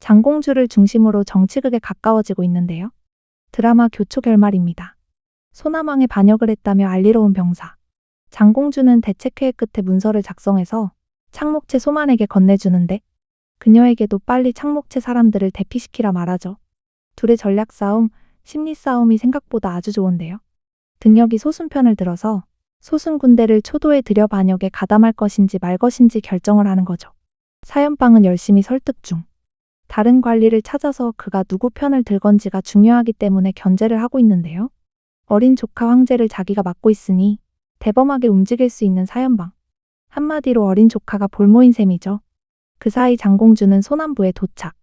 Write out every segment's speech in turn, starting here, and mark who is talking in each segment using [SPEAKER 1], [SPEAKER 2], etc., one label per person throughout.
[SPEAKER 1] 장공주를 중심으로 정치극에 가까워지고 있는데요. 드라마 교초 결말입니다. 소남왕의 반역을 했다며 알리러 온 병사. 장공주는 대책회의 끝에 문서를 작성해서 창목채 소만에게 건네주는데 그녀에게도 빨리 창목채 사람들을 대피시키라 말하죠. 둘의 전략 싸움, 심리 싸움이 생각보다 아주 좋은데요. 등력이 소순 편을 들어서 소순 군대를 초도에 들여 반역에 가담할 것인지 말 것인지 결정을 하는 거죠. 사연방은 열심히 설득 중. 다른 관리를 찾아서 그가 누구 편을 들 건지가 중요하기 때문에 견제를 하고 있는데요. 어린 조카 황제를 자기가 맡고 있으니 대범하게 움직일 수 있는 사연방. 한마디로 어린 조카가 볼모인 셈이죠. 그 사이 장공주는 소남부에 도착.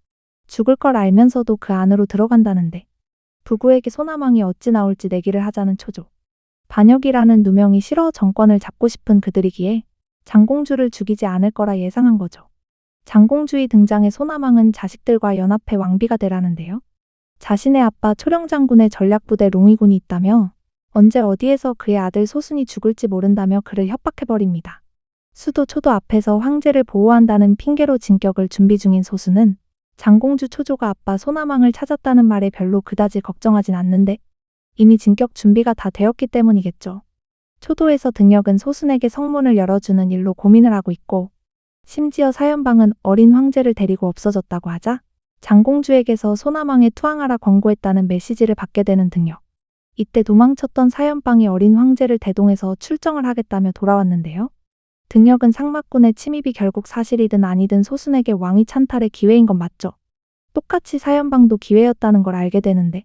[SPEAKER 1] 죽을 걸 알면서도 그 안으로 들어간다는데 부구에게 소남왕이 어찌 나올지 내기를 하자는 초조. 반역이라는 누명이 싫어 정권을 잡고 싶은 그들이기에 장공주를 죽이지 않을 거라 예상한 거죠. 장공주의 등장에 소남왕은 자식들과 연합해 왕비가 되라는데요. 자신의 아빠 초령장군의 전략부대 롱이군이 있다며 언제 어디에서 그의 아들 소순이 죽을지 모른다며 그를 협박해버립니다. 수도 초도 앞에서 황제를 보호한다는 핑계로 진격을 준비 중인 소순은 장공주 초조가 아빠 소남왕을 찾았다는 말에 별로 그다지 걱정하진 않는데 이미 진격 준비가 다 되었기 때문이겠죠. 초도에서 등력은 소순에게 성문을 열어주는 일로 고민을 하고 있고 심지어 사연방은 어린 황제를 데리고 없어졌다고 하자 장공주에게서 소남왕에 투항하라 권고했다는 메시지를 받게 되는 등력. 이때 도망쳤던 사연방이 어린 황제를 대동해서 출정을 하겠다며 돌아왔는데요. 등력은 상막군의 침입이 결국 사실이든 아니든 소순에게 왕위 찬탈의 기회인 건 맞죠. 똑같이 사연방도 기회였다는 걸 알게 되는데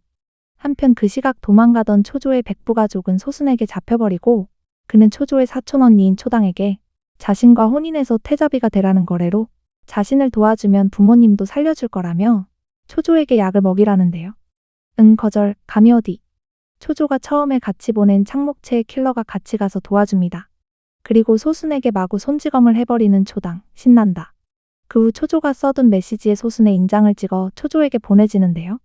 [SPEAKER 1] 한편 그 시각 도망가던 초조의 백부가족은 소순에게 잡혀버리고 그는 초조의 사촌 언니인 초당에게 자신과 혼인해서 태자비가 되라는 거래로 자신을 도와주면 부모님도 살려줄 거라며 초조에게 약을 먹이라는데요. 응 거절, 감이 어디. 초조가 처음에 같이 보낸 창목체의 킬러가 같이 가서 도와줍니다. 그리고 소순에게 마구 손찌검을 해버리는 초당, 신난다. 그 후 초조가 써둔 메시지에 소순의 인장을 찍어 초조에게 보내지는데요.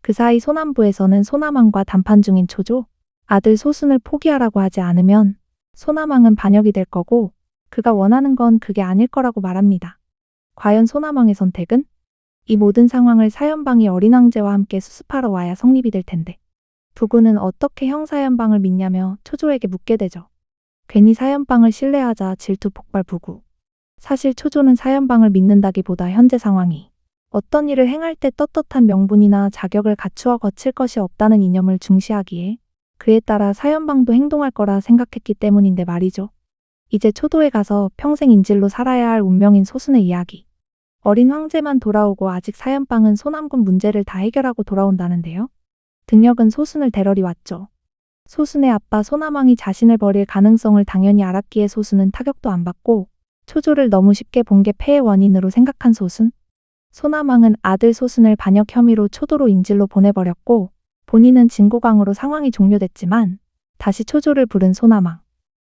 [SPEAKER 1] 그 사이 소남부에서는 소남왕과談判 중인 초조, 아들 소순을 포기하라고 하지 않으면 소남왕은 반역이 될 거고 그가 원하는 건 그게 아닐 거라고 말합니다. 과연 소남왕의 선택은? 이 모든 상황을 사연방이 어린 황제와 함께 수습하러 와야 성립이 될 텐데 부구는 어떻게 형 사연방을 믿냐며 초조에게 묻게 되죠. 괜히 사연방을 신뢰하자 질투 폭발 부구. 사실 초조는 사연방을 믿는다기보다 현재 상황이 어떤 일을 행할 때 떳떳한 명분이나 자격을 갖추어 거칠 것이 없다는 이념을 중시하기에 그에 따라 사연방도 행동할 거라 생각했기 때문인데 말이죠. 이제 초도에 가서 평생 인질로 살아야 할 운명인 소순의 이야기. 어린 황제만 돌아오고 아직 사연방은 소남군 문제를 다 해결하고 돌아온다는데요. 등력은 소순을 데려리 왔죠. 소순의 아빠 소남왕이 자신을 버릴 가능성을 당연히 알았기에 소순은 타격도 안 받고 초조를 너무 쉽게 본 게 폐의 원인으로 생각한 소순. 소남왕은 아들 소순을 반역 혐의로 초도로 인질로 보내버렸고 본인은 진고강으로 상황이 종료됐지만 다시 초조를 부른 소남왕.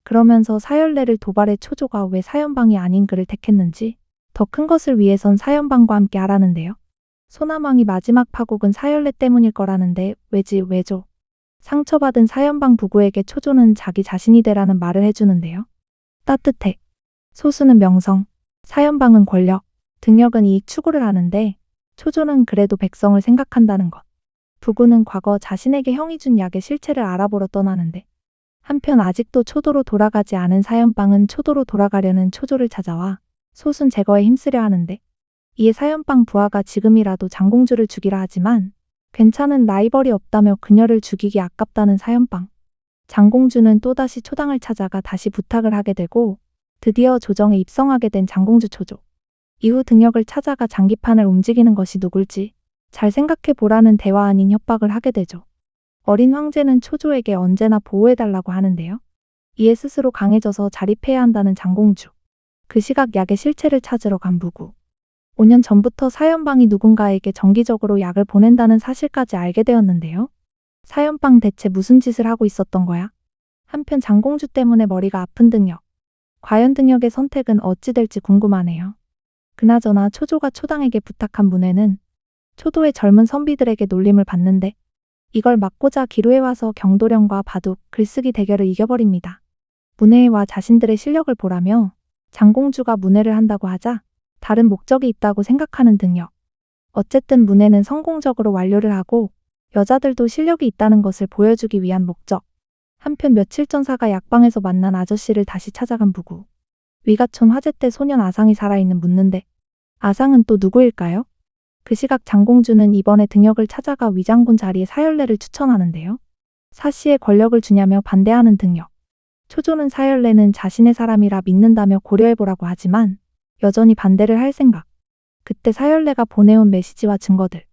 [SPEAKER 1] 그러면서 사열례를 도발해 초조가 왜 사연방이 아닌 그를 택했는지 더 큰 것을 위해선 사연방과 함께 하라는데요. 소남왕이 마지막 파국은 사열례 때문일 거라는데 왜죠? 상처받은 사연방 부구에게 초조는 자기 자신이 되라는 말을 해주는데요. 따뜻해. 소수는 명성, 사연방은 권력, 등력은 이익 추구를 하는데 초조는 그래도 백성을 생각한다는 것. 부구는 과거 자신에게 형이 준 약의 실체를 알아보러 떠나는데 한편 아직도 초도로 돌아가지 않은 사연방은 초도로 돌아가려는 초조를 찾아와 소순 제거에 힘쓰려 하는데 이에 사연방 부하가 지금이라도 장공주를 죽이라 하지만 괜찮은 라이벌이 없다며 그녀를 죽이기 아깝다는 사연방. 장공주는 또다시 초당을 찾아가 다시 부탁을 하게 되고 드디어 조정에 입성하게 된 장공주 초조. 이후 등력을 찾아가 장기판을 움직이는 것이 누굴지 잘 생각해 보라는 대화 아닌 협박을 하게 되죠. 어린 황제는 초조에게 언제나 보호해달라고 하는데요. 이에 스스로 강해져서 자립해야 한다는 장공주. 그 시각 약의 실체를 찾으러 간 부구. 5년 전부터 사연방이 누군가에게 정기적으로 약을 보낸다는 사실까지 알게 되었는데요. 사연방 대체 무슨 짓을 하고 있었던 거야? 한편 장공주 때문에 머리가 아픈 등력. 과연 등력의 선택은 어찌 될지 궁금하네요. 그나저나 초조가 초당에게 부탁한 문회는 초도의 젊은 선비들에게 놀림을 받는데 이걸 막고자 기루에 와서 경도령과 바둑, 글쓰기 대결을 이겨버립니다. 문회에 와 자신들의 실력을 보라며 장공주가 문회를 한다고 하자 다른 목적이 있다고 생각하는 등력. 어쨌든 문해는 성공적으로 완료를 하고 여자들도 실력이 있다는 것을 보여주기 위한 목적. 한편 며칠 전 사가 약방에서 만난 아저씨를 다시 찾아간 부부. 위가촌 화재 때 소년 아상이 살아있는 묻는데 아상은 또 누구일까요? 그 시각 장공주는 이번에 등역을 찾아가 위장군 자리에 사열례를 추천하는데요. 사씨의 권력을 주냐며 반대하는 등역. 초조는 사열례는 자신의 사람이라 믿는다며 고려해보라고 하지만 여전히 반대를 할 생각. 그때 사열례가 보내온 메시지와 증거들.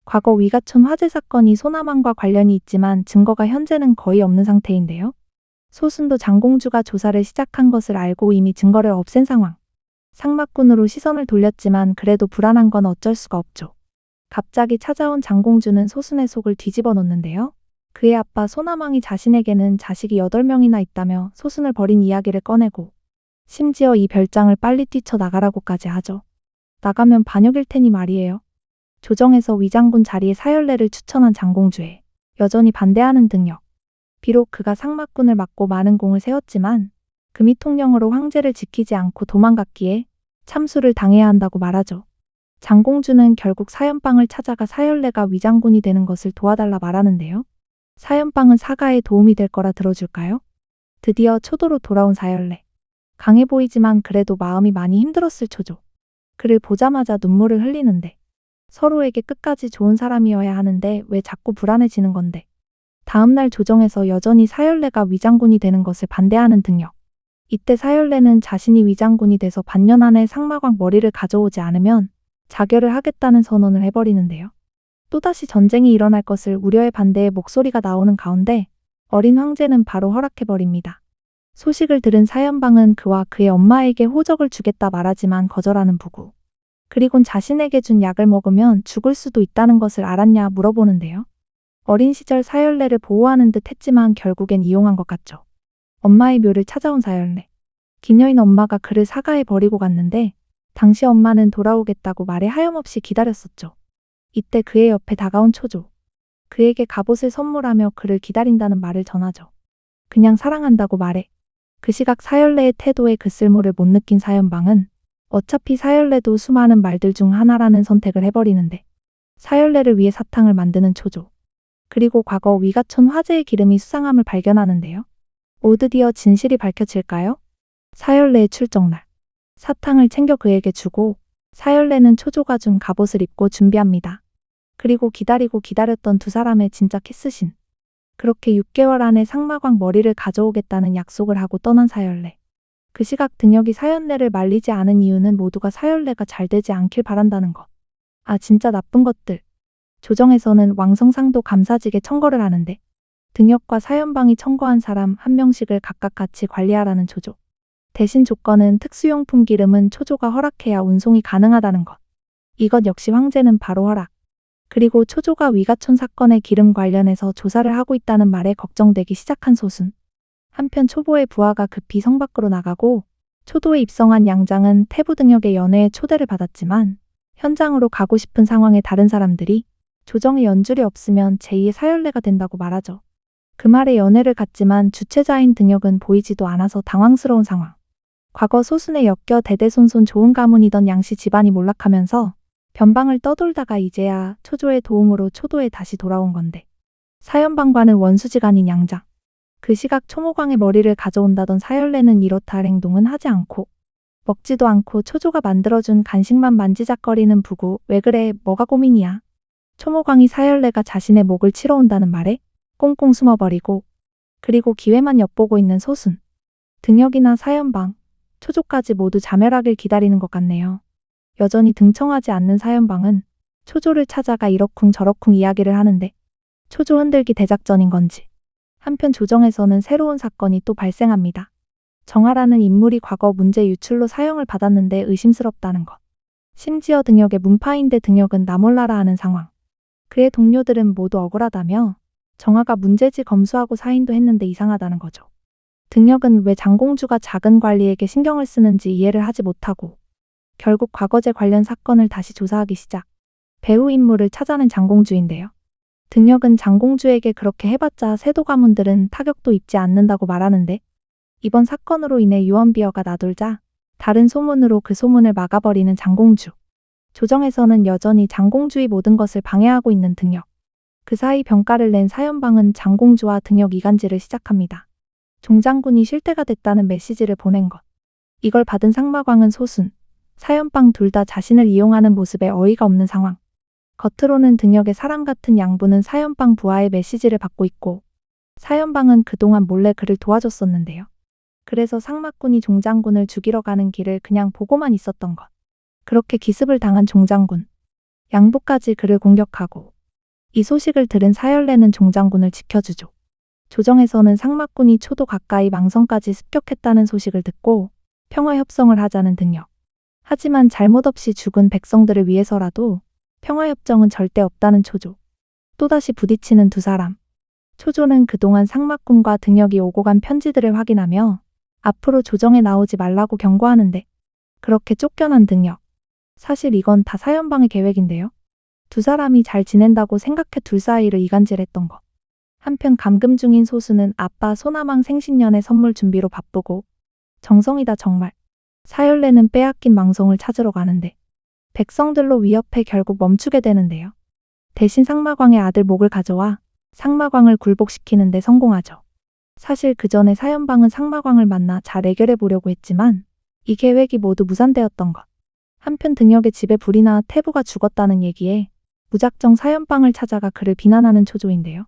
[SPEAKER 1] 과거 위가촌 화재 사건이 소나망과 관련이 있지만 증거가 현재는 거의 없는 상태인데요. 소순도 장공주가 조사를 시작한 것을 알고 이미 증거를 없앤 상황. 상막군으로 시선을 돌렸지만 그래도 불안한 건 어쩔 수가 없죠. 갑자기 찾아온 장공주는 소순의 속을 뒤집어 놓는데요. 그의 아빠 소나망이 자신에게는 자식이 8명이나 있다며 소순을 버린 이야기를 꺼내고 심지어 이 별장을 빨리 뛰쳐나가라고까지 하죠. 나가면 반역일 테니 말이에요. 조정에서 위장군 자리에 사열례를 추천한 장공주에 여전히 반대하는 등역. 비록 그가 상막군을 맡고 많은 공을 세웠지만 금이통령으로 황제를 지키지 않고 도망갔기에 참수를 당해야 한다고 말하죠. 장공주는 결국 사연방을 찾아가 사열례가 위장군이 되는 것을 도와달라 말하는데요. 사연방은 사가에 도움이 될 거라 들어줄까요? 드디어 초도로 돌아온 사열례. 강해 보이지만 그래도 마음이 많이 힘들었을 초조. 그를 보자마자 눈물을 흘리는데 서로에게 끝까지 좋은 사람이어야 하는데 왜 자꾸 불안해지는 건데. 다음날 조정에서 여전히 사열례가 위장군이 되는 것을 반대하는 등역. 이때 사열례는 자신이 위장군이 돼서 반년 안에 상마광 머리를 가져오지 않으면 자결을 하겠다는 선언을 해버리는데요. 또다시 전쟁이 일어날 것을 우려해 반대의 목소리가 나오는 가운데 어린 황제는 바로 허락해버립니다. 소식을 들은 사연방은 그와 그의 엄마에게 호적을 주겠다 말하지만 거절하는 부부. 그리곤 자신에게 준 약을 먹으면 죽을 수도 있다는 것을 알았냐 물어보는데요. 어린 시절 사열례를 보호하는 듯 했지만 결국엔 이용한 것 같죠. 엄마의 묘를 찾아온 사열례. 기녀인 엄마가 그를 사가에 버리고 갔는데 당시 엄마는 돌아오겠다고 말에 하염없이 기다렸었죠. 이때 그의 옆에 다가온 초조. 그에게 갑옷을 선물하며 그를 기다린다는 말을 전하죠. 그냥 사랑한다고 말해. 그 시각 사열례의 태도에 그 쓸모를 못 느낀 사연방은 어차피 사열례도 수많은 말들 중 하나라는 선택을 해버리는데 사열례를 위해 사탕을 만드는 초조. 그리고 과거 위가촌 화재의 기름이 수상함을 발견하는데요. 드디어 진실이 밝혀질까요? 사열례의 출정날. 사탕을 챙겨 그에게 주고 사열례는 초조가 준 갑옷을 입고 준비합니다. 그리고 기다리고 기다렸던 두 사람의 진짜 키스신. 그렇게 6개월 안에 상마광 머리를 가져오겠다는 약속을 하고 떠난 사열례. 그 시각 등역이 사열례를 말리지 않은 이유는 모두가 사열례가 잘 되지 않길 바란다는 것. 아 진짜 나쁜 것들. 조정에서는 왕성상도 감사직에 청거를 하는데 등역과 사연방이 청거한 사람 한 명씩을 각각 같이 관리하라는 조조. 대신 조건은 특수용품 기름은 초조가 허락해야 운송이 가능하다는 것. 이것 역시 황제는 바로 허락. 그리고 초조가 위가촌 사건의 기름 관련해서 조사를 하고 있다는 말에 걱정되기 시작한 소순. 한편 초보의 부하가 급히 성 밖으로 나가고 초도에 입성한 양장은 태부 등역의 연회에 초대를 받았지만 현장으로 가고 싶은 상황에 다른 사람들이 조정의 연줄이 없으면 제2의 사열례가 된다고 말하죠. 그 말에 연회를 갔지만 주최자인 등역은 보이지도 않아서 당황스러운 상황. 과거 소순에 엮여 대대손손 좋은 가문이던 양씨 집안이 몰락하면서 변방을 떠돌다가 이제야 초조의 도움으로 초도에 다시 돌아온 건데 사연방과는 원수지간인 양장. 그 시각 초모광의 머리를 가져온다던 사열례는 이렇다 할 행동은 하지 않고 먹지도 않고 초조가 만들어준 간식만 만지작거리는 부부. 왜 그래 뭐가 고민이야. 초모광이 사열례가 자신의 목을 치러 온다는 말에 꽁꽁 숨어버리고 그리고 기회만 엿보고 있는 소순. 등역이나 사연방, 초조까지 모두 자멸하길 기다리는 것 같네요. 여전히 등청하지 않는 사연방은 초조를 찾아가 이러쿵 저러쿵 이야기를 하는데 초조 흔들기 대작전인 건지. 한편 조정에서는 새로운 사건이 또 발생합니다. 정하라는 인물이 과거 문제 유출로 사형을 받았는데 의심스럽다는 것. 심지어 등역의 문파인데 등역은 나 몰라라 하는 상황. 그의 동료들은 모두 억울하다며 정하가 문제지 검수하고 사인도 했는데 이상하다는 거죠. 등역은 왜 장공주가 작은 관리에게 신경을 쓰는지 이해를 하지 못하고 결국 과거제 관련 사건을 다시 조사하기 시작. 배후 인물을 찾아낸 장공주인데요. 등역은 장공주에게 그렇게 해봤자 세도 가문들은 타격도 입지 않는다고 말하는데 이번 사건으로 인해 유언비어가 나돌자 다른 소문으로 그 소문을 막아버리는 장공주. 조정에서는 여전히 장공주의 모든 것을 방해하고 있는 등역. 그 사이 병가를 낸 사연방은 장공주와 등역 이간질을 시작합니다. 종장군이 쉴 때가 됐다는 메시지를 보낸 것. 이걸 받은 상마광은 소순, 사연방 둘 다 자신을 이용하는 모습에 어이가 없는 상황. 겉으로는 등역의 사람 같은 양부는 사연방 부하의 메시지를 받고 있고 사연방은 그동안 몰래 그를 도와줬었는데요. 그래서 상마꾼이 종장군을 죽이러 가는 길을 그냥 보고만 있었던 것. 그렇게 기습을 당한 종장군. 양부까지 그를 공격하고 이 소식을 들은 사열내는 종장군을 지켜주죠. 조정에서는 상마꾼이 초도 가까이 망성까지 습격했다는 소식을 듣고 평화 협상을 하자는 등역. 하지만 잘못 없이 죽은 백성들을 위해서라도 평화협정은 절대 없다는 초조. 또다시 부딪히는 두 사람. 초조는 그동안 상마꾼과 등역이 오고 간 편지들을 확인하며 앞으로 조정에 나오지 말라고 경고하는데 그렇게 쫓겨난 등역. 사실 이건 다 사연방의 계획인데요. 두 사람이 잘 지낸다고 생각해 둘 사이를 이간질했던 것. 한편 감금 중인 소수는 아빠 소나망 생신년회 선물 준비로 바쁘고 정성이다 정말. 사열내는 빼앗긴 망성을 찾으러 가는데 백성들로 위협해 결국 멈추게 되는데요. 대신 상마광의 아들 목을 가져와 상마광을 굴복시키는 데 성공하죠. 사실 그 전에 사연방은 상마광을 만나 잘 해결해 보려고 했지만 이 계획이 모두 무산되었던 것. 한편 등역의 집에 불이 나 태부가 죽었다는 얘기에 무작정 사연방을 찾아가 그를 비난하는 초조인데요.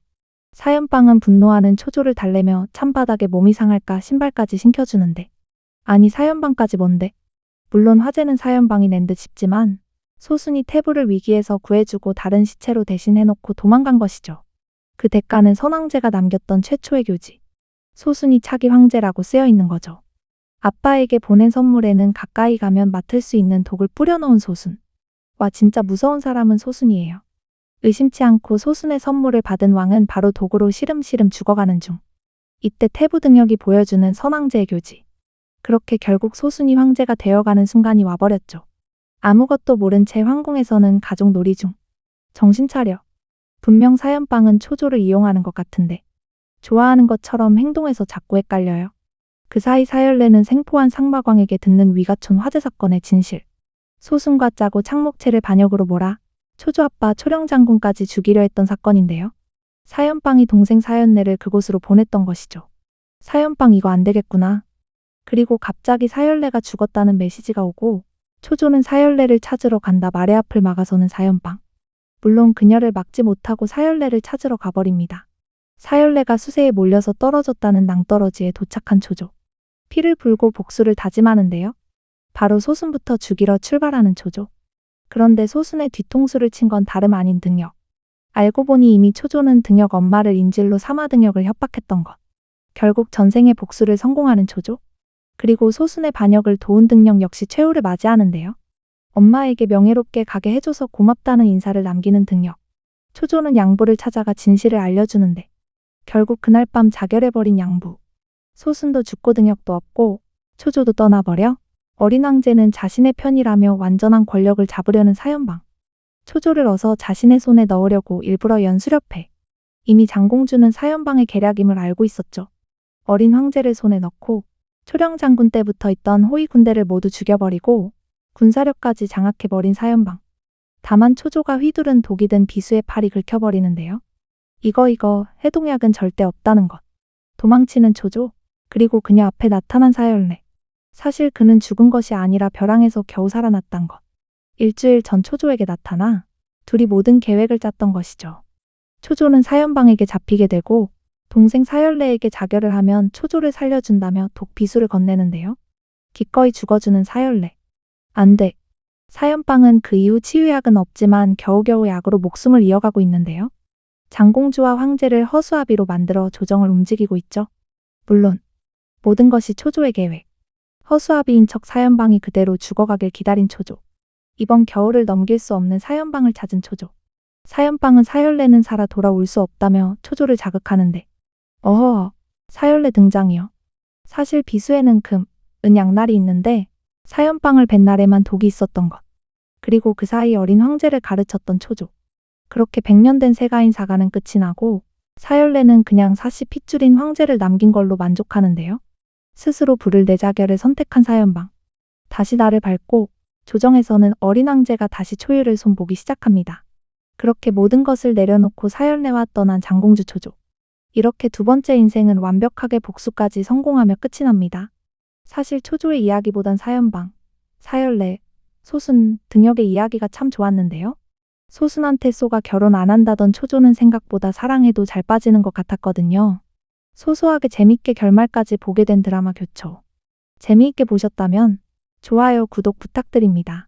[SPEAKER 1] 사연방은 분노하는 초조를 달래며 찬바닥에 몸이 상할까 신발까지 신겨주는데 아니 사연방까지 뭔데? 물론 화재는 사연방이 낸 듯 싶지만 소순이 태부를 위기에서 구해주고 다른 시체로 대신해놓고 도망간 것이죠. 그 대가는 선왕제가 남겼던 최초의 교지. 소순이 차기 황제라고 쓰여 있는 거죠. 아빠에게 보낸 선물에는 가까이 가면 맡을 수 있는 독을 뿌려놓은 소순. 와 진짜 무서운 사람은 소순이에요. 의심치 않고 소순의 선물을 받은 왕은 바로 독으로 시름시름 죽어가는 중. 이때 태부 등역이 보여주는 선왕제의 교지. 그렇게 결국 소순이 황제가 되어가는 순간이 와버렸죠. 아무것도 모른 채 황궁에서는 가족 놀이 중. 정신 차려. 분명 사연방은 초조를 이용하는 것 같은데. 좋아하는 것처럼 행동해서 자꾸 헷갈려요. 그 사이 사열내는 생포한 상마광에게 듣는 위가촌 화재 사건의 진실. 소순과 짜고 창목체를 반역으로 몰아 초조 아빠 초령장군까지 죽이려 했던 사건인데요. 사연방이 동생 사연내를 그곳으로 보냈던 것이죠. 사연방 이거 안 되겠구나. 그리고 갑자기 사열내가 죽었다는 메시지가 오고 초조는 사열내를 찾으러 간다 말의 앞을 막아서는 사연방. 물론 그녀를 막지 못하고 사열내를 찾으러 가버립니다. 사열내가 수세에 몰려서 떨어졌다는 낭떠러지에 도착한 초조. 피를 불고 복수를 다짐하는데요. 바로 소순부터 죽이러 출발하는 초조. 그런데 소순의 뒤통수를 친 건 다름 아닌 등역. 알고 보니 이미 초조는 등역 엄마를 인질로 삼아 등역을 협박했던 것. 결국 전생의 복수를 성공하는 초조. 그리고 소순의 반역을 도운 등역 역시 최후를 맞이하는데요. 엄마에게 명예롭게 가게 해줘서 고맙다는 인사를 남기는 등역. 초조는 양부를 찾아가 진실을 알려주는데 결국 그날 밤 자결해버린 양부. 소순도 죽고 등역도 없고 초조도 떠나버려 어린 황제는 자신의 편이라며 완전한 권력을 잡으려는 사연방. 초조를 어서 자신의 손에 넣으려고 일부러 연수렵해. 이미 장공주는 사연방의 계략임을 알고 있었죠. 어린 황제를 손에 넣고 초령장군 때부터 있던 호위 군대를 모두 죽여버리고 군사력까지 장악해버린 사연방. 다만 초조가 휘두른 독이 든 비수의 팔이 긁혀버리는데요. 이거 해독약은 절대 없다는 것. 도망치는 초조, 그리고 그녀 앞에 나타난 사열내. 사실 그는 죽은 것이 아니라 벼랑에서 겨우 살아났단 것. 일주일 전 초조에게 나타나 둘이 모든 계획을 짰던 것이죠. 초조는 사연방에게 잡히게 되고 동생 사열내에게 자결을 하면 초조를 살려준다며 독 비수를 건네는데요. 기꺼이 죽어주는 사열내. 안 돼. 사연방은 그 이후 치유약은 없지만 겨우겨우 약으로 목숨을 이어가고 있는데요. 장공주와 황제를 허수아비로 만들어 조정을 움직이고 있죠. 물론 모든 것이 초조의 계획. 허수아비인 척 사연방이 그대로 죽어가길 기다린 초조. 이번 겨울을 넘길 수 없는 사연방을 찾은 초조. 사연방은 사열내는 살아 돌아올 수 없다며 초조를 자극하는데 어허허 사열내 등장이요. 사실 비수에는 금, 은 양날이 있는데 사연방을 뵌 날에만 독이 있었던 것. 그리고 그 사이 어린 황제를 가르쳤던 초조. 그렇게 100년 된 세가인 사가는 끝이 나고 사열내는 그냥 사시 핏줄인 황제를 남긴 걸로 만족하는데요. 스스로 불을 내자결을 선택한 사연방. 다시 나를 밟고 조정에서는 어린 황제가 다시 초유를 손보기 시작합니다. 그렇게 모든 것을 내려놓고 사열내와 떠난 장공주 초조. 이렇게 두 번째 인생은 완벽하게 복수까지 성공하며 끝이 납니다. 사실 초조의 이야기보단 사연방, 사열내, 소순 등역의 이야기가 참 좋았는데요. 소순한테 쏘가 결혼 안 한다던 초조는 생각보다 사랑해도 잘 빠지는 것 같았거든요. 소소하게 재밌게 결말까지 보게 된 드라마 교초. 재미있게 보셨다면 좋아요, 구독 부탁드립니다.